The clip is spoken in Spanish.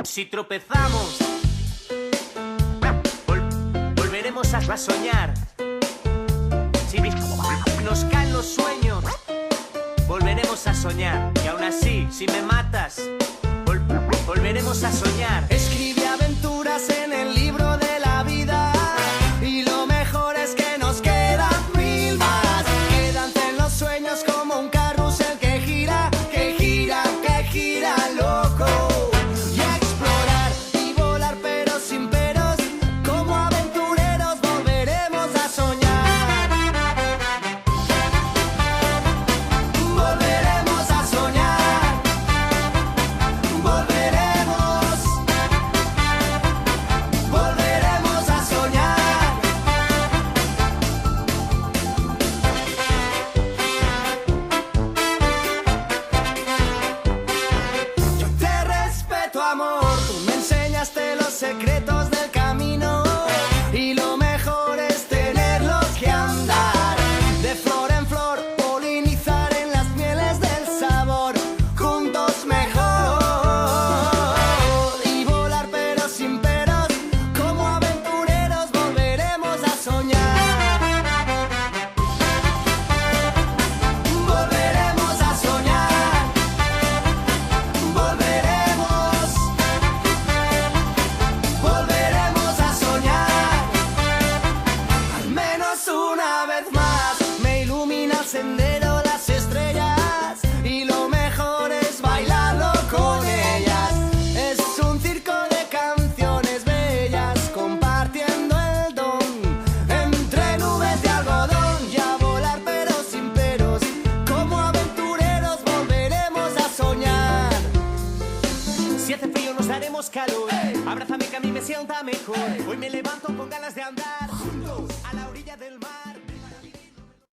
Si tropezamos, volveremos a soñar. Si nos caen los sueños, volveremos a soñar. Y aún así, si me matas, volveremos a soñar. Escribí aventuras en el libro de la vida y lo mejor es que nos quedan 1000 más. Quédate en los sueños como un carrusel que gira, que gira, que gira, loco. Y a explorar y volar pero sin peros, como aventureros volveremos a soñar. Volveremos a soñar. Volveremos a soñar. Yo te respeto, amor. Tú me enseñaste los secretos del camino y lo mejor es tenerlos que andar de flor en flor, polinizar en las mieles del sabor, juntos mejor. Y volar pero sin peros, como aventureros volveremos a soñar. Volveremos a soñar. Volveremos a soñar. Al menos una vez más me ilumina el sendero las estrellas y lo mejor es bailarlo con ellas. Es un circo de canciones bellas compartiendo el don entre nubes de algodón. Y a volar pero sin peros, como aventureros volveremos a soñar. Si hace frío nos daremos calor. Abrázame que a mí me sienta mejor. Hoy me levanto con ganas de andar.